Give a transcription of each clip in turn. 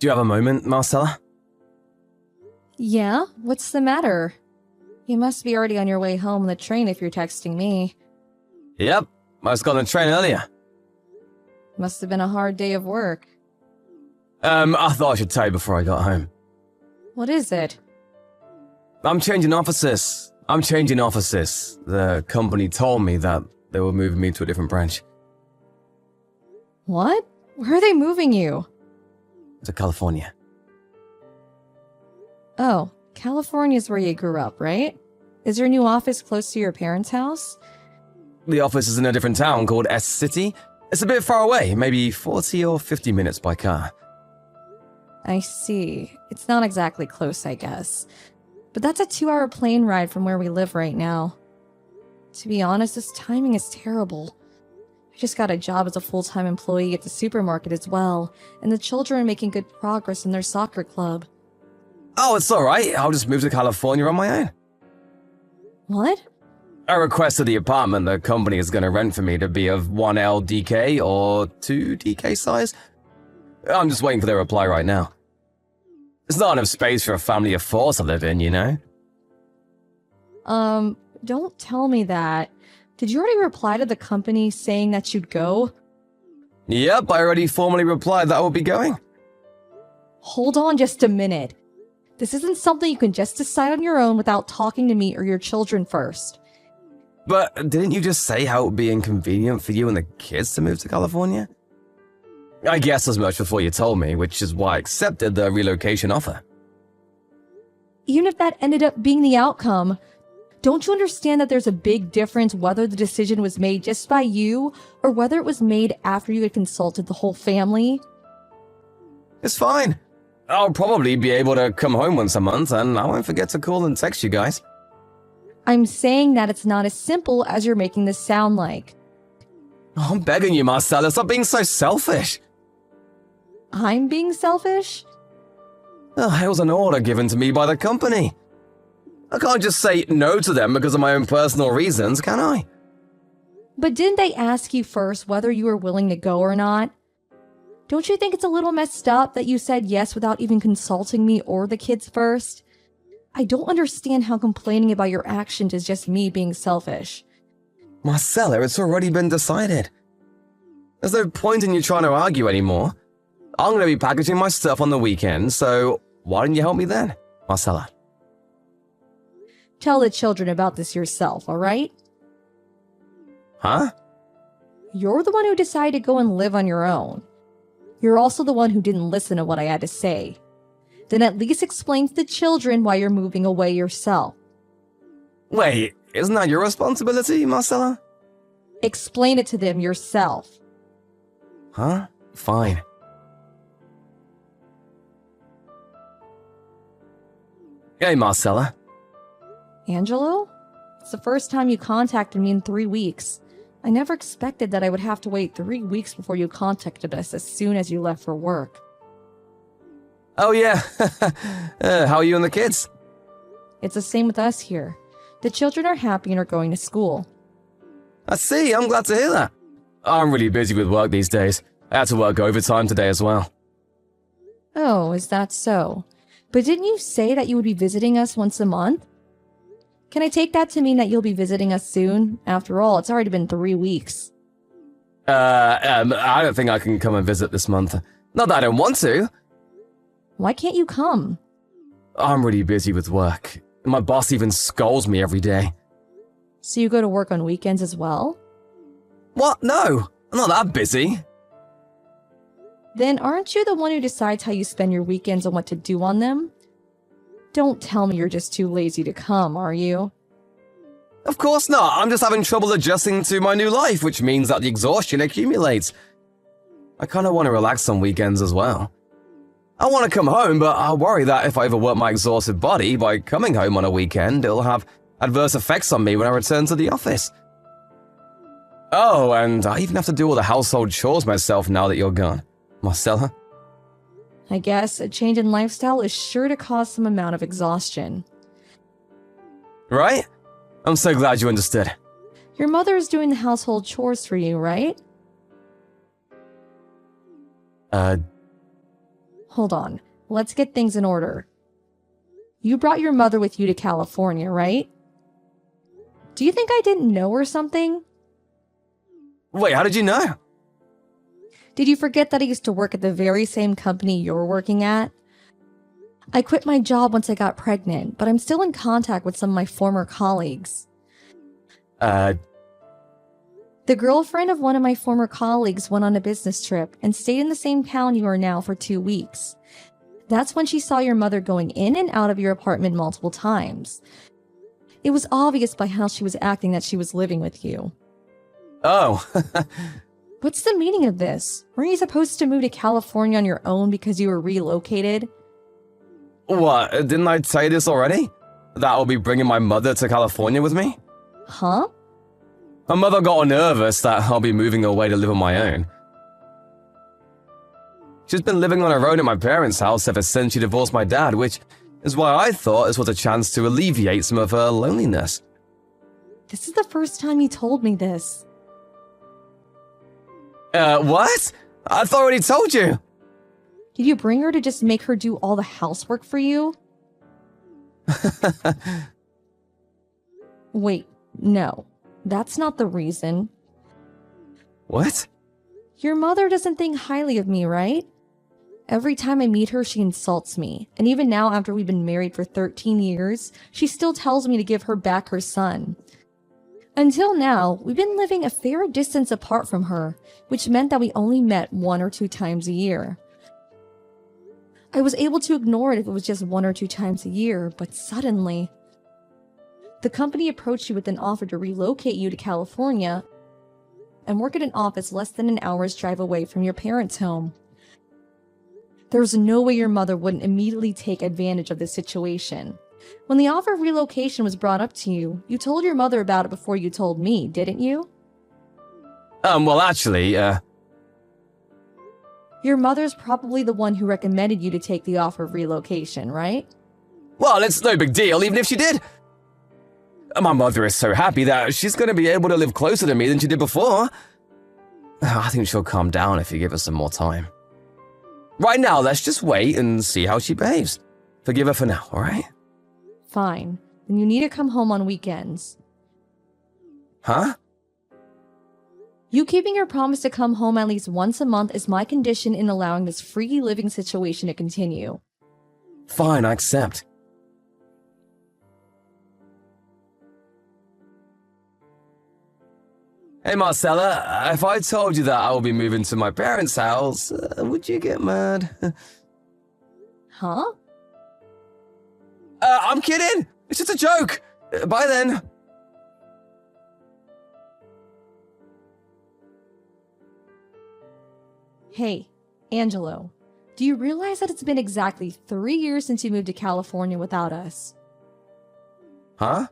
Do you have a moment, Marcella? Yeah? What's the matter? You must be already on your way home on the train if you're texting me. Yep, I was got on the train earlier. Must have been a hard day of work. I thought I should tell you before I got home. What is it? I'm changing offices. The company told me that they were moving me to a different branch. What? Where are they moving you? To California. Oh, California's where you grew up, right? Is your new office close to your parents' house? The office is in a different town called S City. It's a bit far away, maybe 40 or 50 minutes by car. I see. It's not exactly close, I guess. But that's a 2-hour plane ride from where we live right now. To be honest, this timing is terrible. I just got a job as a full-time employee at the supermarket as well, and the children are making good progress in their soccer club. Oh, it's alright. I'll just move to California on my own. What? I requested the apartment the company is going to rent for me to be of 1L DK or 2 DK size. I'm just waiting for their reply right now. There's not enough space for a family of 4 to live in, you know? Don't tell me that. Did you already reply to the company saying that you'd go? Yep, I already formally replied that I will be going. Hold on just a minute. This isn't something you can just decide on your own without talking to me or your children first. But didn't you just say how it would be inconvenient for you and the kids to move to California? I guessed as much before you told me, which is why I accepted the relocation offer. Even if that ended up being the outcome, don't you understand that there's a big difference whether the decision was made just by you or whether it was made after you had consulted the whole family? It's fine. I'll probably be able to come home once a month, and I won't forget to call and text you guys. I'm saying that it's not as simple as you're making this sound like. I'm begging you, Marcella, stop being so selfish. I'm being selfish? It was an order given to me by the company. I can't just say no to them because of my own personal reasons, can I? But didn't they ask you first whether you were willing to go or not? Don't you think it's a little messed up that you said yes without even consulting me or the kids first? I don't understand how complaining about your actions is just me being selfish. Marcella, it's already been decided. There's no point in you trying to argue anymore. I'm going to be packaging my stuff on the weekend, so why don't you help me then, Marcella? Tell the children about this yourself, alright? Huh? You're the one who decided to go and live on your own. You're also the one who didn't listen to what I had to say. Then at least explain to the children why you're moving away yourself. Wait, isn't that your responsibility, Marcella? Explain it to them yourself. Huh? Fine. Hey, Marcella. Angelo? It's the first time you contacted me in 3 weeks. I never expected that I would have to wait 3 weeks before you contacted us as soon as you left for work. Oh yeah, how are you and the kids? It's the same with us here. The children are happy and are going to school. I see, I'm glad to hear that. I'm really busy with work these days. I had to work overtime today as well. Oh, is that so? But didn't you say that you would be visiting us once a month? Can I take that to mean that you'll be visiting us soon? After all, it's already been 3 weeks. I don't think I can come and visit this month. Not that I don't want to. Why can't you come? I'm really busy with work. My boss even scolds me every day. So you go to work on weekends as well? What? No, I'm not that busy. Then aren't you the one who decides how you spend your weekends and what to do on them? Don't tell me you're just too lazy to come, are you? Of course not. I'm just having trouble adjusting to my new life, which means that the exhaustion accumulates. I kind of want to relax on weekends as well. I want to come home, but I worry that if I overwork my exhausted body by coming home on a weekend, it'll have adverse effects on me when I return to the office. Oh, and I even have to do all the household chores myself now that you're gone, Marcella. I guess a change in lifestyle is sure to cause some amount of exhaustion. Right? I'm so glad you understood. Your mother is doing the household chores for you, right? Hold on. Let's get things in order. You brought your mother with you to California, right? Do you think I didn't know or something? Wait, how did you know? Did you forget that I used to work at the very same company you're working at? I quit my job once I got pregnant, but I'm still in contact with some of my former colleagues. The girlfriend of one of my former colleagues went on a business trip and stayed in the same town you are now for 2 weeks. That's when she saw your mother going in and out of your apartment multiple times. It was obvious by how she was acting that she was living with you. Oh. What's the meaning of this? Weren't you supposed to move to California on your own because you were relocated? What, didn't I tell you this already? That I'll be bringing my mother to California with me? Huh? My mother got nervous that I'll be moving away to live on my own. She's been living on her own at my parents' house ever since she divorced my dad, which is why I thought this was a chance to alleviate some of her loneliness. This is the first time you told me this. What? I thought I already told you. Did you bring her to just make her do all the housework for you? Wait, no. That's not the reason. What? Your mother doesn't think highly of me, right? Every time I meet her, she insults me. And even now, after we've been married for 13 years, she still tells me to give her back her son. Until now, we've been living a fair distance apart from her, which meant that we only met 1 or 2 times a year. I was able to ignore it if it was just 1 or 2 times a year, but suddenly, the company approached you with an offer to relocate you to California and work at an office less than an hour's drive away from your parents' home. There was no way your mother wouldn't immediately take advantage of this situation. When the offer of relocation was brought up to you, you told your mother about it before you told me, didn't you? Well, actually, Your mother's probably the one who recommended you to take the offer of relocation, right? Well, it's no big deal, even if she did. My mother is so happy that she's going to be able to live closer to me than she did before. I think she'll calm down if you give her some more time. Right now, let's just wait and see how she behaves. Forgive her for now, alright? Fine. Then you need to come home on weekends. Huh? You keeping your promise to come home at least once a month is my condition in allowing this free living situation to continue. Fine, I accept. Hey Marcella, if I told you that I will be moving to my parents' house, would you get mad? Huh? I'm kidding! It's just a joke! Bye then! Hey, Angelo, do you realize that it's been exactly 3 years since you moved to California without us? Huh?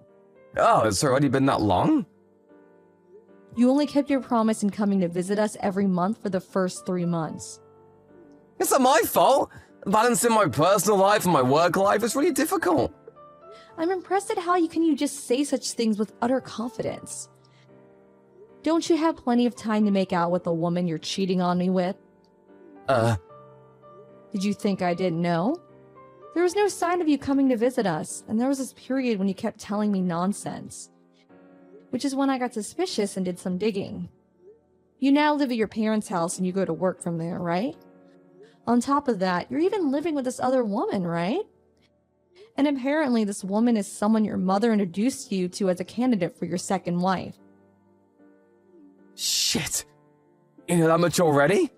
Oh, it's already been that long? You only kept your promise in coming to visit us every month for the first 3 months. It's not my fault. Balancing my personal life and my work life is really difficult. I'm impressed at how you just say such things with utter confidence. Don't you have plenty of time to make out with the woman you're cheating on me with? Did you think I didn't know? There was no sign of you coming to visit us, and there was this period when you kept telling me nonsense. Which is when I got suspicious and did some digging. You now live at your parents' house and you go to work from there, right? On top of that, you're even living with this other woman, right? And apparently this woman is someone your mother introduced you to as a candidate for your second wife. Shit. You know that much already?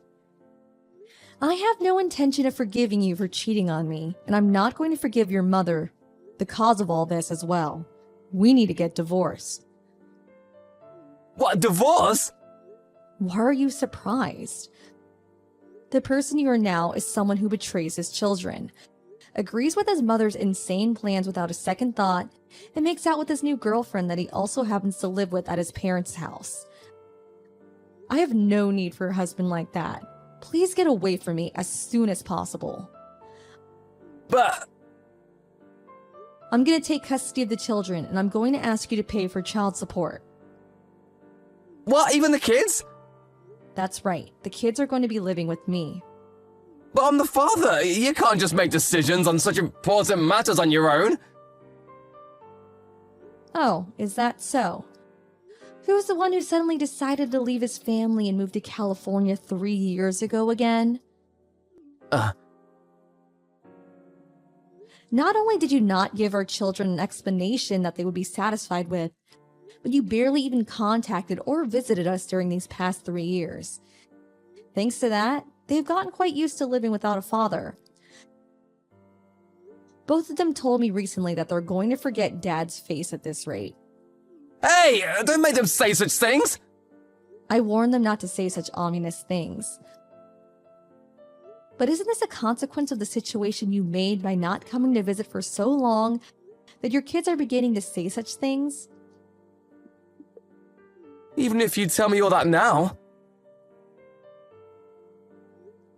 I have no intention of forgiving you for cheating on me, and I'm not going to forgive your mother, the cause of all this as well. We need to get divorced. What, divorce? Why are you surprised? The person you are now is someone who betrays his children, agrees with his mother's insane plans without a second thought, and makes out with his new girlfriend that he also happens to live with at his parents' house. I have no need for a husband like that. Please get away from me as soon as possible. But... I'm going to take custody of the children, and I'm going to ask you to pay for child support. What, even the kids? That's right. The kids are going to be living with me. But I'm the father. You can't just make decisions on such important matters on your own. Oh, is that so? Who's the one who suddenly decided to leave his family and move to California 3 years ago again? Not only did you not give our children an explanation that they would be satisfied with, but you barely even contacted or visited us during these past 3 years. Thanks to that, they've gotten quite used to living without a father. Both of them told me recently that they're going to forget Dad's face at this rate. Hey, don't make them say such things! I warned them not to say such ominous things. But isn't this a consequence of the situation you made by not coming to visit for so long that your kids are beginning to say such things? Even if you tell me all that now.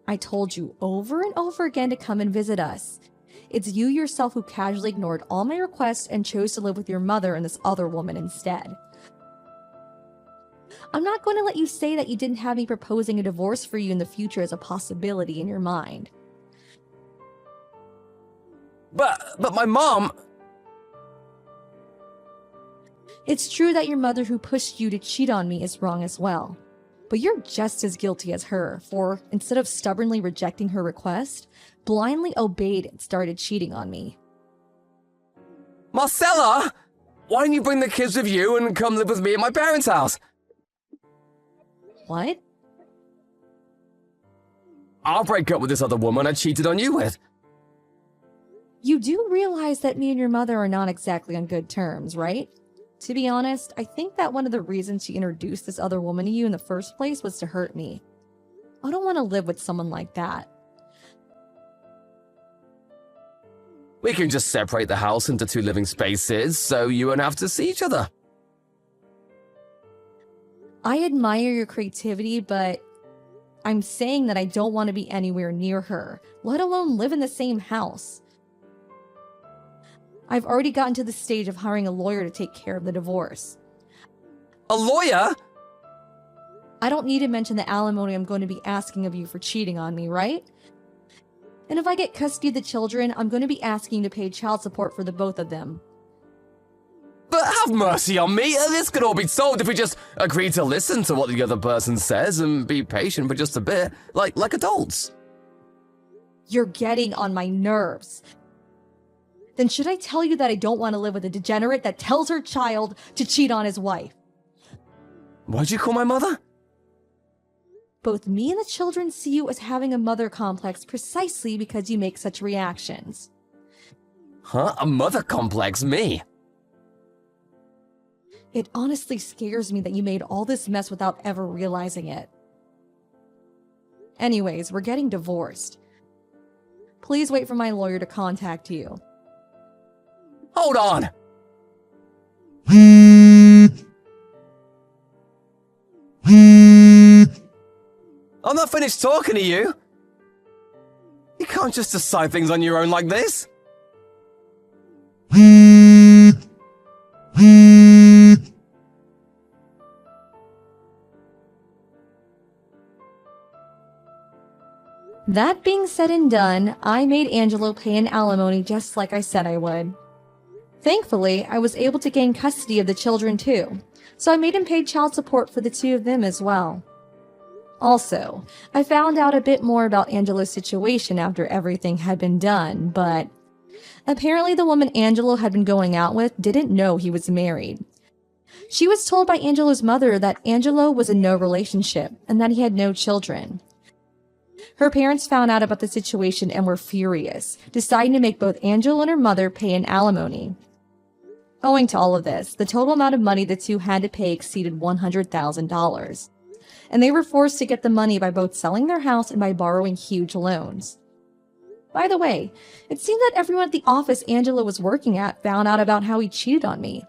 I told you over and over again to come and visit us. It's you yourself who casually ignored all my requests and chose to live with your mother and this other woman instead. I'm not going to let you say that you didn't have me proposing a divorce for you in the future as a possibility in your mind. But my mom... It's true that your mother who pushed you to cheat on me is wrong as well. But you're just as guilty as her, for instead of stubbornly rejecting her request, blindly obeyed and started cheating on me. Marcella! Why don't you bring the kids with you and come live with me at my parents' house? What? I'll break up with this other woman I cheated on you with. You do realize that me and your mother are not exactly on good terms, right? To be honest, I think that one of the reasons she introduced this other woman to you in the first place was to hurt me. I don't want to live with someone like that. We can just separate the house into 2 living spaces so you won't have to see each other. I admire your creativity, but I'm saying that I don't want to be anywhere near her, let alone live in the same house. I've already gotten to the stage of hiring a lawyer to take care of the divorce. A lawyer? I don't need to mention the alimony I'm going to be asking of you for cheating on me, right? And if I get custody of the children, I'm going to be asking to pay child support for the both of them. But have mercy on me. This could all be solved if we just agree to listen to what the other person says and be patient for just a bit, like adults. You're getting on my nerves. Then should I tell you that I don't want to live with a degenerate that tells her child to cheat on his wife? Why'd you call my mother? Both me and the children see you as having a mother complex precisely because you make such reactions. Huh? A mother complex? Me? It honestly scares me that you made all this mess without ever realizing it. Anyways, we're getting divorced. Please wait for my lawyer to contact you. Hold on! I'm not finished talking to you! You can't just decide things on your own like this! That being said and done, I made Angelo pay an alimony just like I said I would. Thankfully, I was able to gain custody of the children too, so I made him pay child support for the 2 of them as well. Also, I found out a bit more about Angelo's situation after everything had been done, but apparently the woman Angelo had been going out with didn't know he was married. She was told by Angelo's mother that Angelo was in no relationship and that he had no children. Her parents found out about the situation and were furious, deciding to make both Angelo and her mother pay an alimony. Owing to all of this, the total amount of money the 2 had to pay exceeded $100,000, and they were forced to get the money by both selling their house and by borrowing huge loans. By the way, it seemed that everyone at the office Angelo was working at found out about how he cheated on me.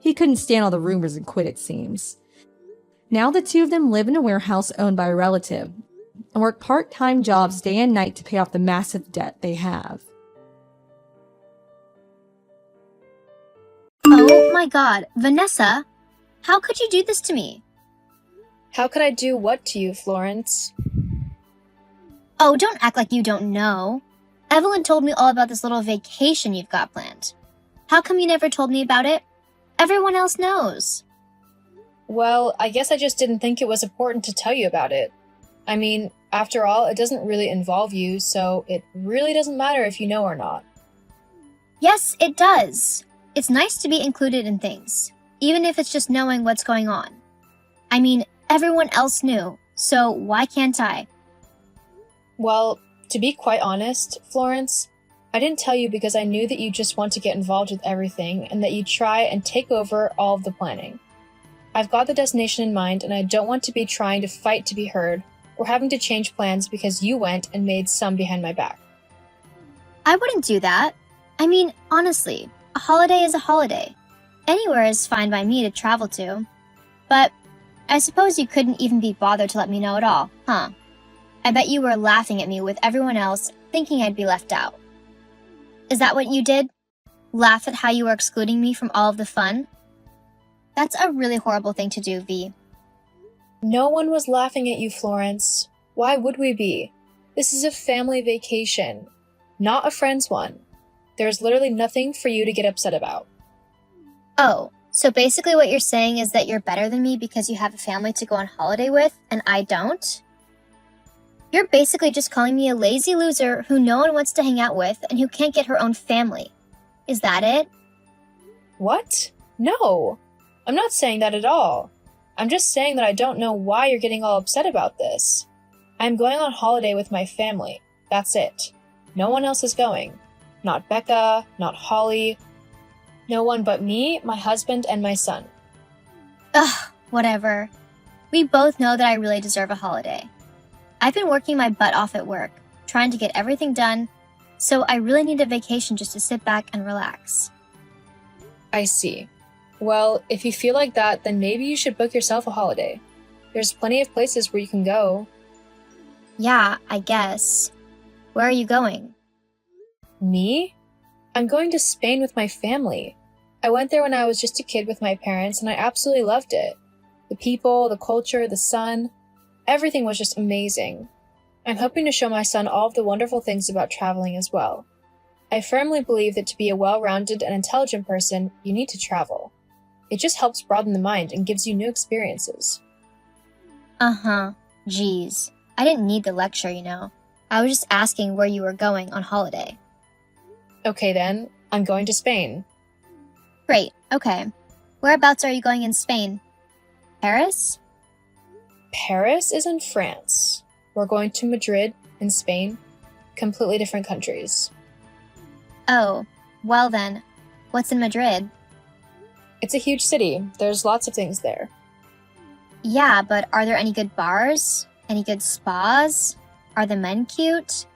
He couldn't stand all the rumors and quit, it seems. Now the 2 of them live in a warehouse owned by a relative, and work part-time jobs day and night to pay off the massive debt they have. Oh my god, Vanessa, how could you do this to me? How could I do what to you, Florence? Oh, don't act like you don't know. Evelyn told me all about this little vacation you've got planned. How come you never told me about it? Everyone else knows. Well, I guess I just didn't think it was important to tell you about it. I mean, after all, it doesn't really involve you, so it really doesn't matter if you know or not. Yes, it does. It's nice to be included in things, even if it's just knowing what's going on. I mean, everyone else knew, so why can't I? Well, to be quite honest, Florence, I didn't tell you because I knew that you just want to get involved with everything and that you try and take over all of the planning. I've got the destination in mind, and I don't want to be trying to fight to be heard or having to change plans because you went and made some behind my back. I wouldn't do that. I mean, honestly, a holiday is a holiday. Anywhere is fine by me to travel to. But I suppose you couldn't even be bothered to let me know at all, huh? I bet you were laughing at me with everyone else, thinking I'd be left out. Is that what you did? Laugh at how you were excluding me from all of the fun? That's a really horrible thing to do, V. No one was laughing at you, Florence. Why would we be? This is a family vacation, not a friend's one. There's literally nothing for you to get upset about. Oh, so basically what you're saying is that you're better than me because you have a family to go on holiday with, and I don't? You're basically just calling me a lazy loser who no one wants to hang out with and who can't get her own family. Is that it? What? No, I'm not saying that at all. I'm just saying that I don't know why you're getting all upset about this. I'm going on holiday with my family. That's it. No one else is going. Not Becca, not Holly. No one but me, my husband, and my son. Ugh, whatever. We both know that I really deserve a holiday. I've been working my butt off at work, trying to get everything done, so I really need a vacation just to sit back and relax. I see. Well, if you feel like that, then maybe you should book yourself a holiday. There's plenty of places where you can go. Yeah, I guess. Where are you going? Me? I'm going to Spain with my family. I went there when I was just a kid with my parents, and I absolutely loved it. The people, the culture, the sun, everything was just amazing. I'm hoping to show my son all of the wonderful things about traveling as well. I firmly believe that to be a well-rounded and intelligent person, you need to travel. It just helps broaden the mind and gives you new experiences. Uh-huh. Geez. I didn't need the lecture, you know. I was just asking where you were going on holiday. Okay then, I'm going to Spain. Great, okay. Whereabouts are you going in Spain? Paris? Paris is in France. We're going to Madrid in Spain. Completely different countries. Oh, well then, what's in Madrid? It's a huge city. There's lots of things there. Yeah, but are there any good bars? Any good spas? Are the men cute?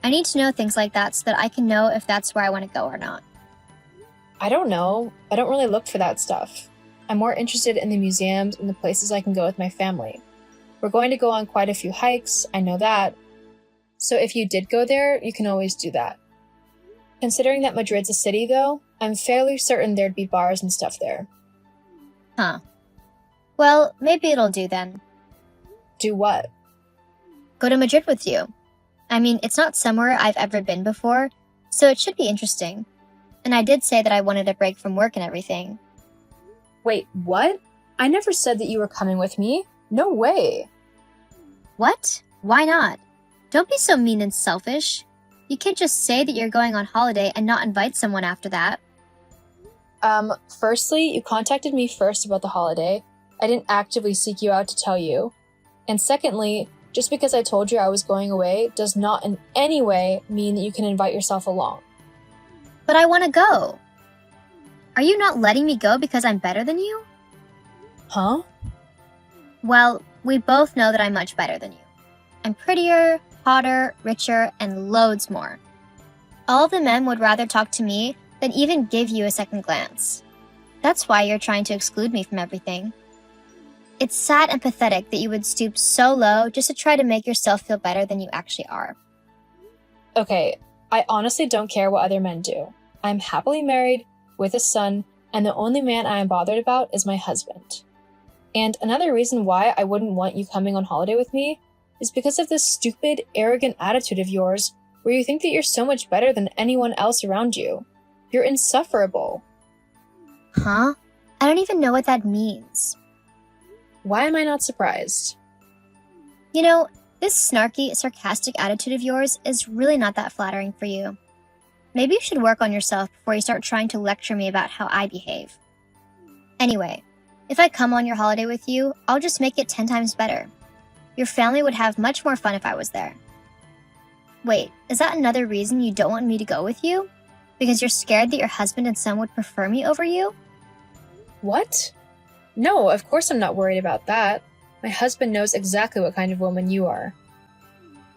I need to know things like that so that I can know if that's where I want to go or not. I don't know. I don't really look for that stuff. I'm more interested in the museums and the places I can go with my family. We're going to go on quite a few hikes, I know that. So if you did go there, you can always do that. Considering that Madrid's a city, though, I'm fairly certain there'd be bars and stuff there. Huh. Well, maybe it'll do then. Do what? Go to Madrid with you. I mean, it's not somewhere I've ever been before, so it should be interesting. And I did say that I wanted a break from work and everything. Wait, what? I never said that you were coming with me. No way. What? Why not? Don't be so mean and selfish. You can't just say that you're going on holiday and not invite someone after that. Firstly, you contacted me first about the holiday. I didn't actively seek you out to tell you. And secondly, just because I told you I was going away does not in any way mean that you can invite yourself along. But I want to go. Are you not letting me go because I'm better than you? Huh? Well, we both know that I'm much better than you. I'm prettier, hotter, richer, and loads more. All of the men would rather talk to me than even give you a second glance. That's why you're trying to exclude me from everything. It's sad and pathetic that you would stoop so low just to try to make yourself feel better than you actually are. Okay, I honestly don't care what other men do. I'm happily married, with a son, and the only man I am bothered about is my husband. And another reason why I wouldn't want you coming on holiday with me is because of this stupid, arrogant attitude of yours where you think that you're so much better than anyone else around you. You're insufferable. Huh? I don't even know what that means. Why am I not surprised? You know, this snarky, sarcastic attitude of yours is really not that flattering for you. Maybe you should work on yourself before you start trying to lecture me about how I behave. Anyway, if I come on your holiday with you, I'll just make it 10 times better. Your family would have much more fun if I was there. Wait, is that another reason you don't want me to go with you? Because you're scared that your husband and son would prefer me over you? What? No, of course I'm not worried about that. My husband knows exactly what kind of woman you are.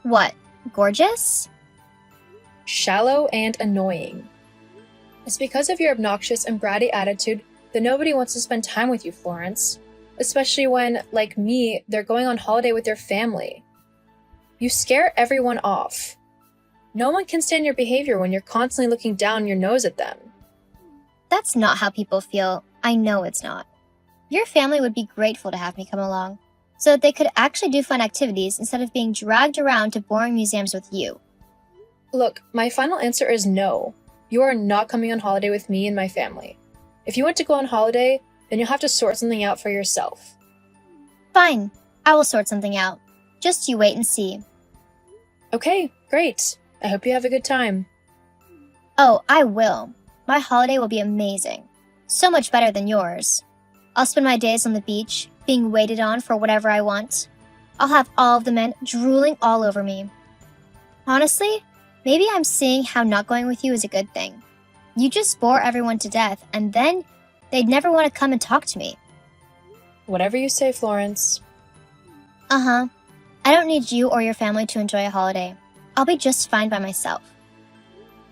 What, gorgeous? Shallow and annoying. It's because of your obnoxious and bratty attitude that nobody wants to spend time with you, Florence. Especially when, like me, they're going on holiday with their family. You scare everyone off. No one can stand your behavior when you're constantly looking down your nose at them. That's not how people feel. I know it's not. Your family would be grateful to have me come along, so that they could actually do fun activities instead of being dragged around to boring museums with you. Look, my final answer is no. You are not coming on holiday with me and my family. If you want to go on holiday, then you'll have to sort something out for yourself. Fine, I will sort something out. Just you wait and see. Okay, great. I hope you have a good time. Oh, I will. My holiday will be amazing. So much better than yours. I'll spend my days on the beach, being waited on for whatever I want. I'll have all of the men drooling all over me. Honestly, maybe I'm seeing how not going with you is a good thing. You just bore everyone to death, and then they'd never want to come and talk to me. Whatever you say, Florence. Uh-huh. I don't need you or your family to enjoy a holiday. I'll be just fine by myself.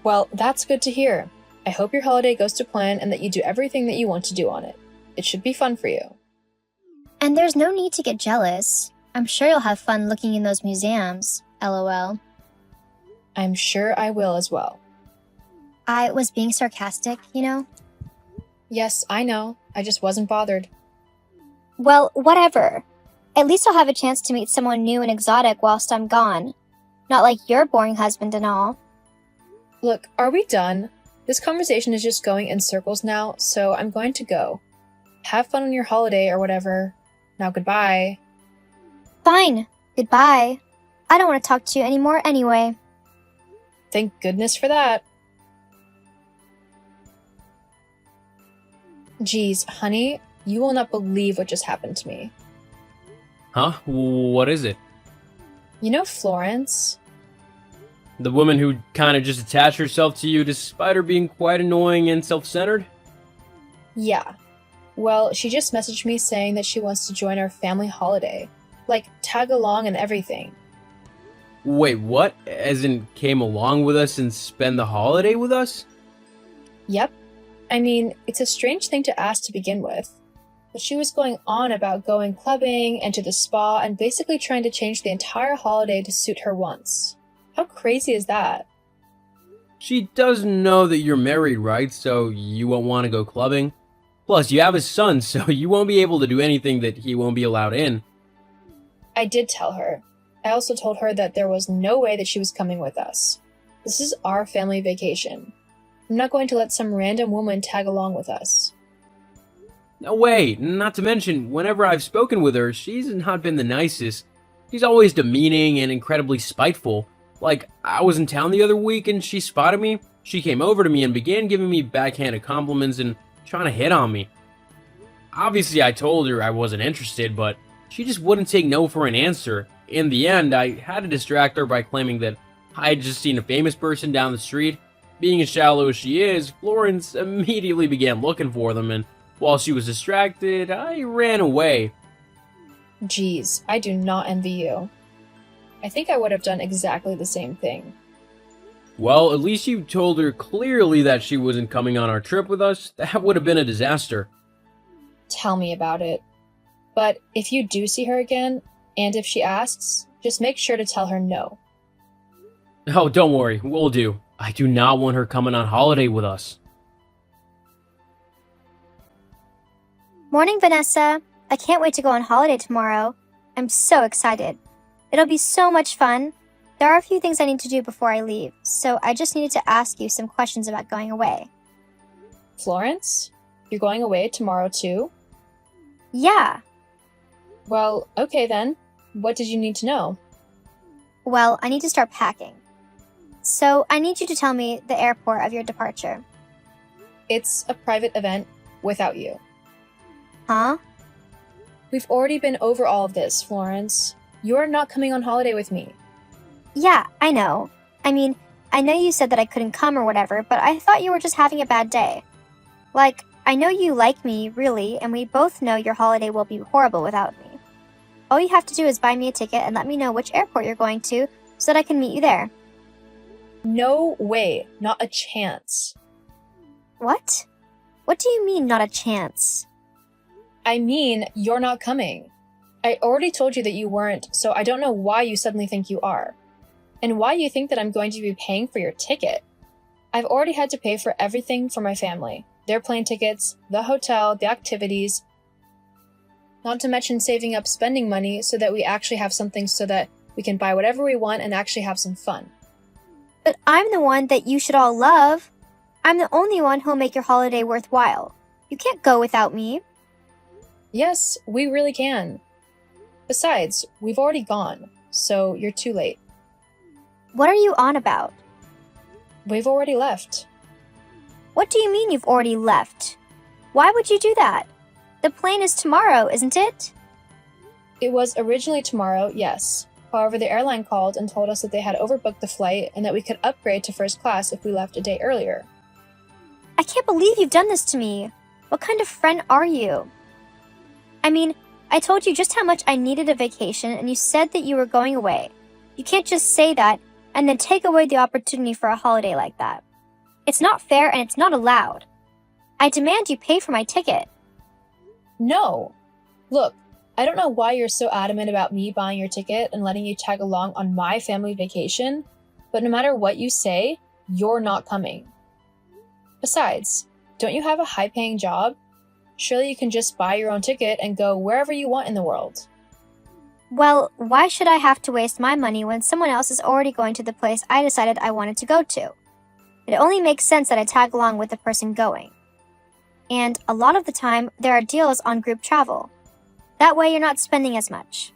Well, that's good to hear. I hope your holiday goes to plan and that you do everything that you want to do on it. It should be fun for you. And there's no need to get jealous. I'm sure you'll have fun looking in those museums. LOL. I'm sure I will as well. I was being sarcastic, you know? Yes, I know. I just wasn't bothered. Well, whatever. At least I'll have a chance to meet someone new and exotic whilst I'm gone. Not like your boring husband and all. Look, are we done? This conversation is just going in circles now, so I'm going to go. Have fun on your holiday or whatever. Now goodbye. Fine. Goodbye. I don't want to talk to you anymore anyway. Thank goodness for that. Geez, honey, you will not believe what just happened to me. Huh? What is it? You know Florence? The woman who kind of just attached herself to you despite her being quite annoying and self-centered? Yeah. Well, she just messaged me saying that she wants to join our family holiday. Like, tag along and everything. Wait, what? As in, came along with us and spend the holiday with us? Yep. I mean, it's a strange thing to ask to begin with. But she was going on about going clubbing and to the spa and basically trying to change the entire holiday to suit her wants. How crazy is that? She does know that you're married, right? So you won't want to go clubbing? Plus, you have a son, so you won't be able to do anything that he won't be allowed in. I did tell her. I also told her that there was no way that she was coming with us. This is our family vacation. I'm not going to let some random woman tag along with us. No way, not to mention, whenever I've spoken with her, she's not been the nicest. She's always demeaning and incredibly spiteful. Like, I was in town the other week and she spotted me. She came over to me and began giving me backhanded compliments and trying to hit on me. Obviously, I told her I wasn't interested, but she just wouldn't take no for an answer. In the end, I had to distract her by claiming that I had just seen a famous person down the street. Being as shallow as she is, Florence immediately began looking for them, and while she was distracted, I ran away. Geez, I do not envy you. I think I would have done exactly the same thing. Well, at least you told her clearly that she wasn't coming on our trip with us. That would have been a disaster. Tell me about it. But if you do see her again, and if she asks, just make sure to tell her no. Oh, don't worry, we'll do. I do not want her coming on holiday with us. Morning, Vanessa. I can't wait to go on holiday tomorrow. I'm so excited. It'll be so much fun. There are a few things I need to do before I leave, so I just needed to ask you some questions about going away. Florence? You're going away tomorrow too? Yeah. Well, okay then. What did you need to know? Well, I need to start packing. So I need you to tell me the airport of your departure. It's a private event without you. Huh? We've already been over all of this, Florence. You're not coming on holiday with me. Yeah, I know. I mean, I know you said that I couldn't come or whatever, but I thought you were just having a bad day. Like, I know you like me, really, and we both know your holiday will be horrible without me. All you have to do is buy me a ticket and let me know which airport you're going to so that I can meet you there. No way. Not a chance. What? What do you mean, not a chance? I mean, you're not coming. I already told you that you weren't, so I don't know why you suddenly think you are. And why you think that I'm going to be paying for your ticket. I've already had to pay for everything for my family. Their plane tickets, the hotel, the activities. Not to mention saving up spending money so that we actually have something so that we can buy whatever we want and actually have some fun. But I'm the one that you should all love. I'm the only one who'll make your holiday worthwhile. You can't go without me. Yes, we really can. Besides, we've already gone, so you're too late. What are you on about? We've already left. What do you mean you've already left? Why would you do that? The plane is tomorrow, isn't it? It was originally tomorrow, yes. However, the airline called and told us that they had overbooked the flight and that we could upgrade to first class if we left a day earlier. I can't believe you've done this to me. What kind of friend are you? I mean, I told you just how much I needed a vacation and you said that you were going away. You can't just say that and then take away the opportunity for a holiday like that. It's not fair and it's not allowed. I demand you pay for my ticket. No! Look, I don't know why you're so adamant about me buying your ticket and letting you tag along on my family vacation, but no matter what you say, you're not coming. Besides, don't you have a high-paying job? Surely you can just buy your own ticket and go wherever you want in the world. Well, why should I have to waste my money when someone else is already going to the place I decided I wanted to go to? It only makes sense that I tag along with the person going. And a lot of the time, there are deals on group travel. That way you're not spending as much.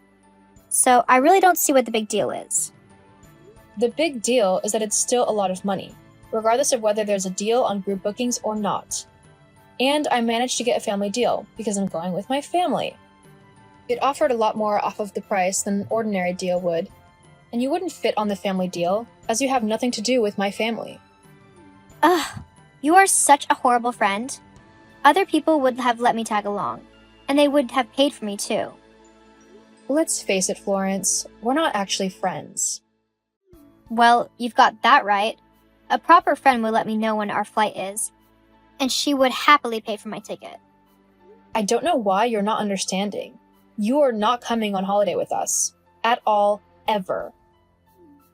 So I really don't see what the big deal is. The big deal is that it's still a lot of money, regardless of whether there's a deal on group bookings or not. And I managed to get a family deal because I'm going with my family. It offered a lot more off of the price than an ordinary deal would, and you wouldn't fit on the family deal as you have nothing to do with my family. Ugh, you are such a horrible friend. Other people would have let me tag along, and they would have paid for me too. Let's face it, Florence, we're not actually friends. Well, you've got that right. A proper friend would let me know when our flight is, and she would happily pay for my ticket. I don't know why you're not understanding. You are not coming on holiday with us. At all, ever.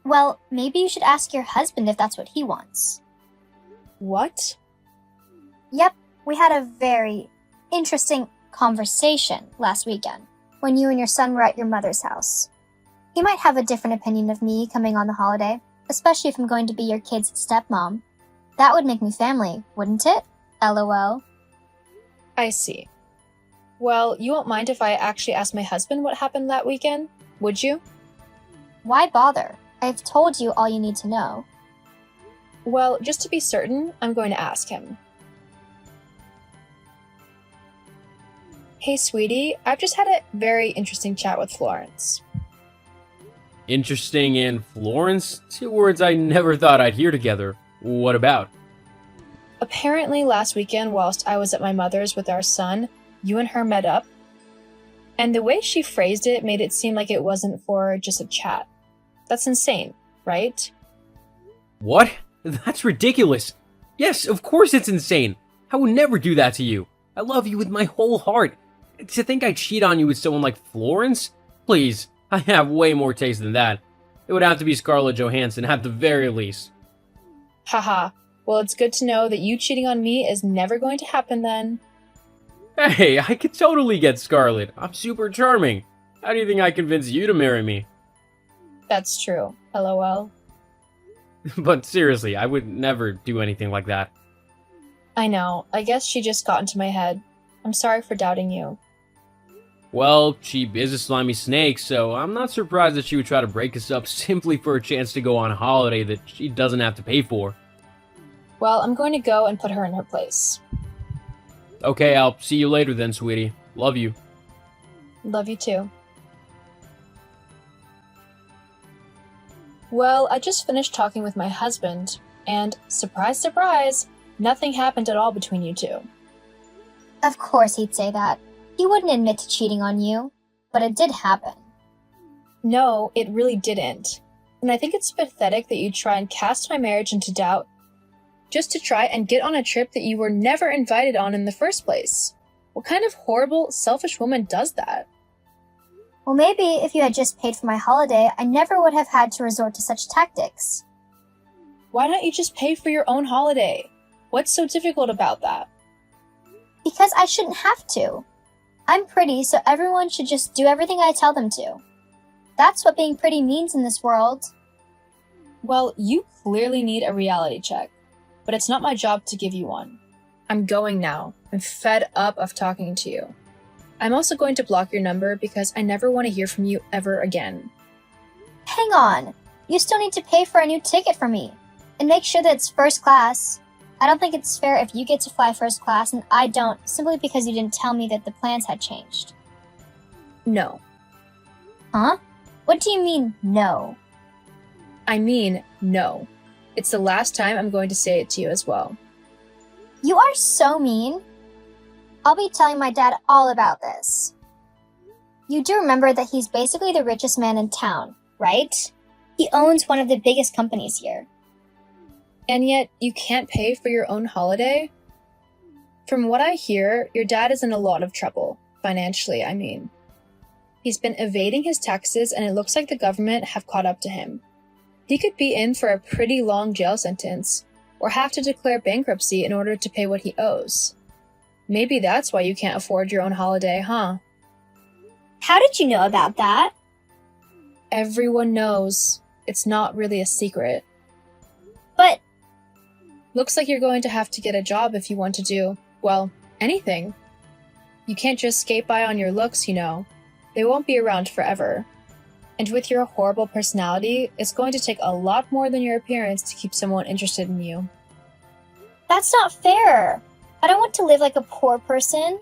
Well, maybe you should ask your husband if that's what he wants. What? Yep, we had a very interesting conversation last weekend when you and your son were at your mother's house. He might have a different opinion of me coming on the holiday, especially if I'm going to be your kid's stepmom. That would make me family, wouldn't it? LOL. I see. Well, you won't mind if I actually ask my husband what happened that weekend, would you? Why bother? I've told you all you need to know. Well, just to be certain, I'm going to ask him. Hey, sweetie, I've just had a very interesting chat with Florence. Interesting and Florence? Two words I never thought I'd hear together. What about? Apparently last weekend, whilst I was at my mother's with our son, you and her met up. And the way she phrased it made it seem like it wasn't for just a chat. That's insane, right? What? That's ridiculous. Yes, of course it's insane. I would never do that to you. I love you with my whole heart. To think I'd cheat on you with someone like Florence? Please, I have way more taste than that. It would have to be Scarlett Johansson at the very least. Haha. Well, it's good to know that you cheating on me is never going to happen then. Hey, I could totally get Scarlett. I'm super charming. How do you think I convinced you to marry me? That's true. LOL. But seriously, I would never do anything like that. I know. I guess she just got into my head. I'm sorry for doubting you. Well, she is a slimy snake, so I'm not surprised that she would try to break us up simply for a chance to go on a holiday that she doesn't have to pay for. Well, I'm going to go and put her in her place. Okay, I'll see you later then, sweetie. Love you. Love you too. Well, I just finished talking with my husband, and surprise, surprise, nothing happened at all between you two. Of course he'd say that. He wouldn't admit to cheating on you, but it did happen. No, it really didn't. And I think it's pathetic that you try and cast my marriage into doubt just to try and get on a trip that you were never invited on in the first place. What kind of horrible, selfish woman does that? Well, maybe if you had just paid for my holiday, I never would have had to resort to such tactics. Why don't you just pay for your own holiday? What's so difficult about that? Because I shouldn't have to. I'm pretty, so everyone should just do everything I tell them to. That's what being pretty means in this world. Well, you clearly need a reality check, but it's not my job to give you one. I'm going now. I'm fed up of talking to you. I'm also going to block your number because I never want to hear from you ever again. Hang on. You still need to pay for a new ticket for me. And make sure that it's first class. I don't think it's fair if you get to fly first class and I don't, simply because you didn't tell me that the plans had changed. No. Huh? What do you mean, no? I mean, no. It's the last time I'm going to say it to you as well. You are so mean. I'll be telling my dad all about this. You do remember that he's basically the richest man in town, right? He owns one of the biggest companies here. And yet, you can't pay for your own holiday? From what I hear, your dad is in a lot of trouble. Financially, I mean. He's been evading his taxes and it looks like the government have caught up to him. He could be in for a pretty long jail sentence, or have to declare bankruptcy in order to pay what he owes. Maybe that's why you can't afford your own holiday, huh? How did you know about that? Everyone knows. It's not really a secret. But Looks like you're going to have to get a job if you want to do, well, anything. You can't just skate by on your looks, you know. They won't be around forever. And with your horrible personality, it's going to take a lot more than your appearance to keep someone interested in you. that's not fair. I don't want to live like a poor person.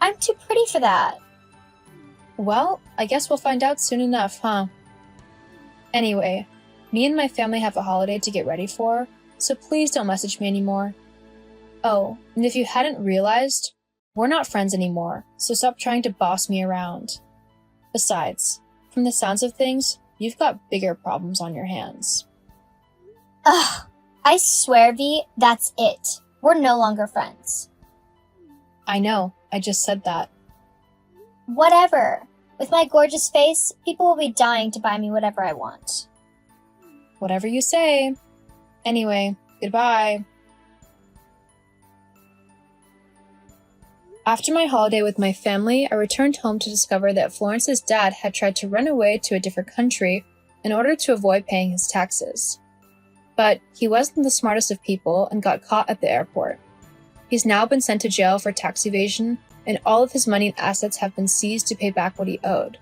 I'm too pretty for that. Well, I guess we'll find out soon enough, huh? Anyway, me and my family have a holiday to get ready for, so please don't message me anymore. Oh, and if you hadn't realized, we're not friends anymore, so stop trying to boss me around. Besides, from the sounds of things, you've got bigger problems on your hands. Ugh, I swear, V, that's it. We're no longer friends. I know, I just said that. Whatever. With my gorgeous face, people will be dying to buy me whatever I want. Whatever you say. Anyway, goodbye. After my holiday with my family, I returned home to discover that Florence's dad had tried to run away to a different country in order to avoid paying his taxes. But he wasn't the smartest of people and got caught at the airport. He's now been sent to jail for tax evasion, and all of his money and assets have been seized to pay back what he owed.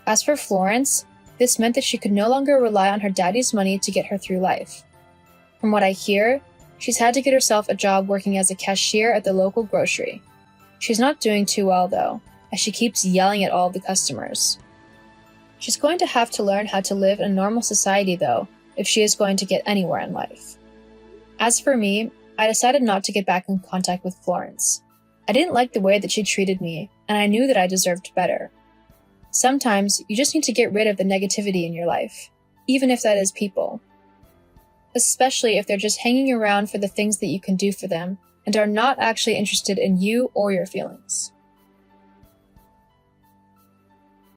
As for Florence, this meant that she could no longer rely on her daddy's money to get her through life. From what I hear, she's had to get herself a job working as a cashier at the local grocery. She's not doing too well, though, as she keeps yelling at all of the customers. She's going to have to learn how to live in a normal society, though, if she is going to get anywhere in life. As for me, I decided not to get back in contact with Florence. I didn't like the way that she treated me, and I knew that I deserved better. Sometimes, you just need to get rid of the negativity in your life, even if that is people. Especially if they're just hanging around for the things that you can do for them, and are not actually interested in you or your feelings.